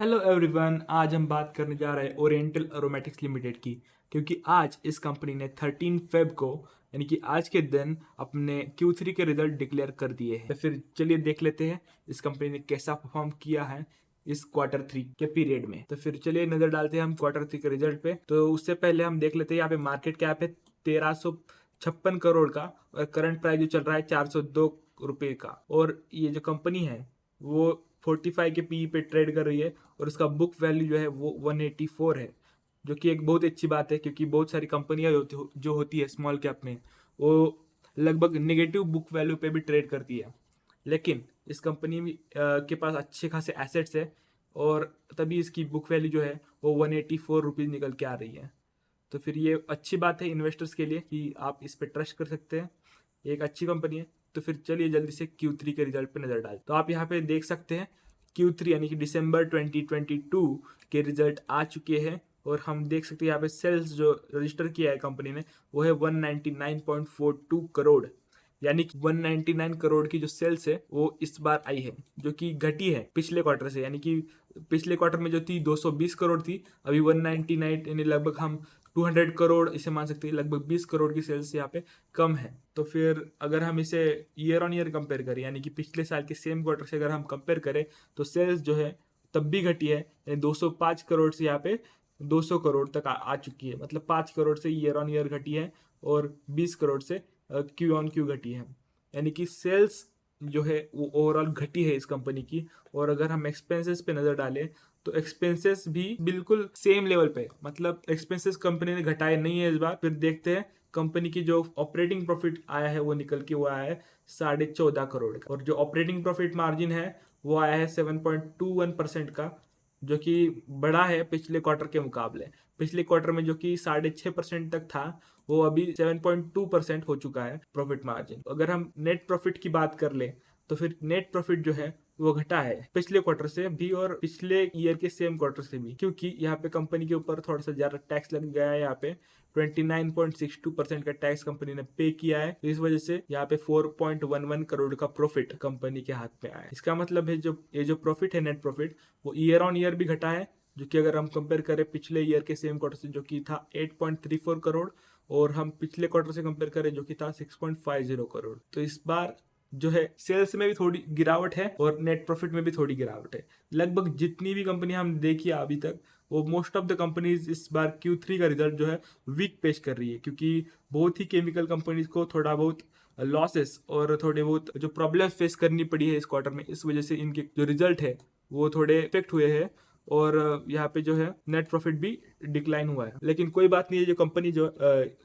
Hello everyone, आज हम बात करने जा रहे हैं ओरिएंटल एरोमेटिक्स लिमिटेड की। क्योंकि आज इस कंपनी ने 13 फेब को यानी कि आज के दिन अपने Q3 के रिजल्ट डिक्लेयर कर दिए हैं। तो फिर चलिए देख लेते हैं इस कंपनी ने कैसा परफॉर्म किया है इस Q3 के पीरियड में। तो फिर चलिए नजर डालते हैं हम Q3 के रिजल्ट पे। तो उससे पहले हम देख लेते हैं यहाँ पे मार्केट कैप है 1356 करोड़ का और करंट प्राइस जो चल रहा है 402 रुपये का। और ये जो कंपनी है वो 45 के पी पे ट्रेड कर रही है और उसका बुक वैल्यू जो है वो 184 है, जो कि एक बहुत अच्छी बात है। क्योंकि बहुत सारी कंपनियां जो होती है स्मॉल कैप में, वो लगभग नेगेटिव बुक वैल्यू पे भी ट्रेड करती है। लेकिन इस कंपनी के पास अच्छे खासे एसेट्स है और तभी इसकी बुक वैल्यू जो है वो 184 रुपीज़ निकल के आ रही है। तो फिर ये अच्छी बात है इन्वेस्टर्स के लिए कि आप इस पर ट्रस्ट कर सकते हैं, ये एक अच्छी कंपनी है। तो फिर चलिए जल्दी से Q3 के रिजल्ट पे नजर डालते। तो आप यहाँ पे देख सकते हैं Q3 यानी कि दिसंबर 2022 के रिजल्ट आ चुके हैं और हम देख सकते हैं यहाँ पे सेल्स जो रजिस्टर किया है कंपनी ने वो है 199.42 करोड़। यानी कि 199 करोड़ की जो सेल्स है वो इस बार आई है, जो कि घटी है पिछले क्वार्टर से। यानी कि पिछले क्वार्टर में जो थी 220 करोड़ थी, अभी 199 यानी लगभग हम 200 करोड़ इसे मान सकते हैं, लगभग 20 करोड़ की सेल्स यहाँ पे कम है। तो फिर अगर हम इसे ईयर ऑन ईयर कंपेयर करें यानी कि पिछले साल के सेम क्वार्टर से अगर हम कंपेयर करें तो सेल्स जो है तब भी घटी है, यानी 205 करोड़ से यहाँ पे 200 करोड़ तक आ चुकी है। मतलब 5 करोड़ से ईयर ऑन ईयर घटी है और 20 करोड़ से क्यू ऑन क्यू घटी है। यानी कि सेल्स जो है वो ओवरऑल घटी है इस कंपनी की। और अगर हम एक्सपेंसेस पे नजर डालें तो एक्सपेंसेस भी बिल्कुल सेम लेवल पे, मतलब एक्सपेंसेस कंपनी ने घटाए नहीं है इस बार। फिर देखते हैं कंपनी की जो ऑपरेटिंग प्रॉफिट आया है वो निकल के वो आया है 14.5 करोड़ का। और जो ऑपरेटिंग प्रॉफिट मार्जिन है वो आया है 7.21% का, जो कि बड़ा है पिछले क्वार्टर के मुकाबले। पिछले क्वार्टर में जो कि 6.5% तक था, वो अभी 7.2% हो चुका है प्रॉफिट मार्जिन। अगर हम नेट प्रॉफिट की बात कर ले तो फिर नेट प्रॉफिट जो है वो घटा है पिछले क्वार्टर से भी और पिछले ईयर के सेम क्वार्टर से भी, क्योंकि यहाँ पे कंपनी के ऊपर थोड़ा सा ज्यादा टैक्स लग गया है। यहाँ पे 29.62% का टैक्स कंपनी ने पे किया है। तो इस वजह से यहाँ पे 4.11 करोड़ का प्रॉफिट कंपनी के हाथ में आया है। इसका मतलब है जो ये जो प्रॉफिट है नेट प्रॉफिट वो ईयर ऑन ईयर भी घटा है, जो कि अगर हम कंपेयर करें पिछले ईयर के सेम क्वार्टर से जो कि था 8.34 करोड़ और हम पिछले क्वार्टर से कंपेयर करें जो कि था 6.50 करोड़। तो इस बार जो है सेल्स में भी थोड़ी गिरावट है और नेट प्रॉफिट में भी थोड़ी गिरावट है। लगभग जितनी भी कंपनी हम देखी अभी तक वो मोस्ट ऑफ द कंपनीज इस बार Q3 का रिजल्ट जो है वीक पेश कर रही है, क्योंकि बहुत ही केमिकल कंपनीज को थोड़ा बहुत लॉसेस और थोड़े बहुत जो प्रॉब्लम फेस करनी पड़ी है इस क्वार्टर में। इस वजह से इनके जो रिजल्ट है वो थोड़े इफेक्ट हुए हैं और यहाँ पे जो है नेट प्रॉफिट भी डिक्लाइन हुआ है। लेकिन कोई बात नहीं है,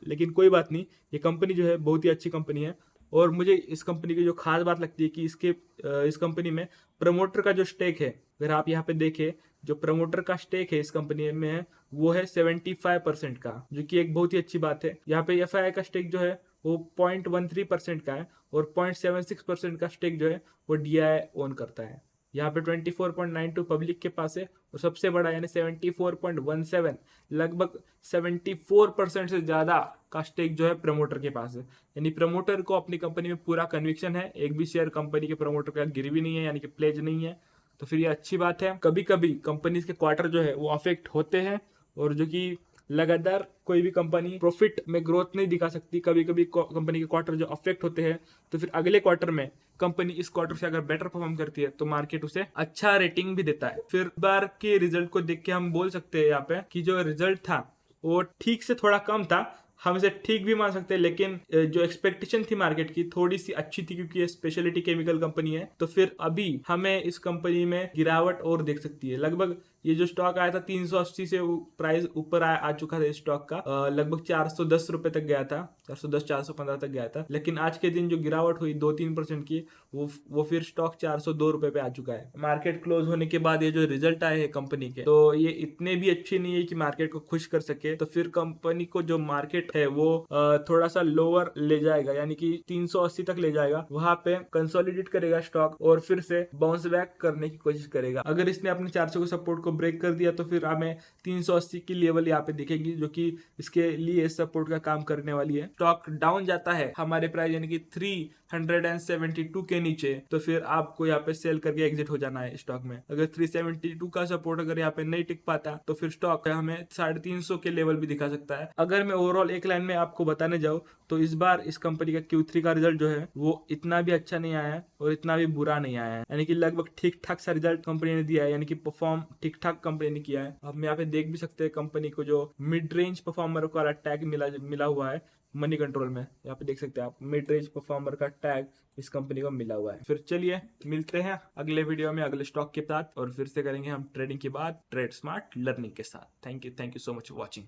लेकिन कोई बात नहीं, ये कंपनी जो है बहुत ही अच्छी कंपनी है। और मुझे इस कंपनी की जो खास बात लगती है कि इस कंपनी में प्रमोटर का जो स्टेक है, अगर आप यहाँ पे देखें जो प्रमोटर का स्टेक है इस कंपनी में है वो है 75% का, जो कि एक बहुत ही अच्छी बात है। यहाँ पे FII का स्टेक जो है वो 0.13% का है और 0.76% का स्टेक जो है वो DI ओन करता है। यहाँ पे 24.92 पब्लिक के पास है और सबसे बड़ा यानी 74.17, लगभग 74% से ज्यादा का स्टेक जो है प्रमोटर के पास है। यानी प्रमोटर को अपनी कंपनी में पूरा कन्विक्शन है, एक भी शेयर कंपनी के प्रमोटर का गिरवी नहीं है यानी कि प्लेज नहीं है। तो फिर ये अच्छी बात है। कभी कभी कंपनी के क्वार्टर जो है वो अफेक्ट होते हैं और जो कि लगातार कोई भी कंपनी प्रॉफिट में ग्रोथ नहीं दिखा सकती। कभी कभी कंपनी के क्वार्टर जो अफेक्ट होते हैं तो फिर अगले क्वार्टर में कंपनी इस क्वार्टर से अगर बेटर परफॉर्म करती है तो मार्केट उसे अच्छा रेटिंग भी देता है। फिर बार के रिजल्ट को देख के हम बोल सकते हैं यहाँ पे कि जो रिजल्ट था वो ठीक से थोड़ा कम था, हम इसे ठीक भी मान सकते हैं। लेकिन जो एक्सपेक्टेशन थी मार्केट की थोड़ी सी अच्छी थी, क्योंकि ये स्पेशलिटी केमिकल कंपनी है। तो फिर अभी हमें इस कंपनी में गिरावट और देख सकती है। लगभग ये जो स्टॉक आया था 380 से प्राइस ऊपर आ चुका था इस स्टॉक का, लगभग 410 रुपए तक गया था, 410 415 तक गया था। लेकिन आज के दिन जो गिरावट हुई 2-3% की, वो फिर स्टॉक 402 रुपए पे आ चुका है। मार्केट क्लोज होने के बाद ये जो रिजल्ट आए हैं कंपनी के, तो ये इतने भी अच्छे नहीं है कि मार्केट को खुश कर सके। तो फिर कंपनी को जो मार्केट रेट है वो थोड़ा सा लोअर ले जाएगा, यानी कि 380 तक ले जाएगा, वहां पे कंसोलिडेट करेगा स्टॉक और फिर से बाउंस बैक करने की कोशिश करेगा। अगर इसने अपने 400 के सपोर्ट को ब्रेक कर दिया तो फिर हमें 380 की लेवल यहाँ पे दिखेगी, जो कि इसके लिए सपोर्ट का काम करने वाली है। स्टॉक डाउन जाता है हमारे प्राइस यानी कि 372 के नीचे, तो फिर आपको यहाँ पे सेल करके एग्जिट हो जाना है स्टॉक में। अगर 372 का सपोर्ट अगर यहाँ पे नहीं टिक पाता तो फिर स्टॉक हमें 350 के लेवल भी दिखा सकता है। अगर मैं ओवरऑल एक लाइन में आपको बताने जाऊँ तो इस बार इस कंपनी का Q3 का रिजल्ट जो है वो इतना भी अच्छा नहीं आया है और इतना भी बुरा नहीं आया है, यानी कि लगभग ठीक ठाक सा रिजल्ट कंपनी ने दिया है, यानी कि परफॉर्म ठीक ठाक कंपनी ने किया है। हम यहाँ पे देख भी सकते हैं कंपनी को जो मिड रेंज परफॉर्मर का टैग मिला हुआ है मनी कंट्रोल में। यहाँ पे देख सकते हैं आप, मिड रेंज परफॉर्मर का टैग इस कंपनी को मिला हुआ है। फिर चलिए मिलते हैं अगले वीडियो में अगले स्टॉक के साथ, और फिर से करेंगे हम ट्रेडिंग की बात ट्रेड स्मार्ट लर्निंग के साथ। Thank you so much for watching.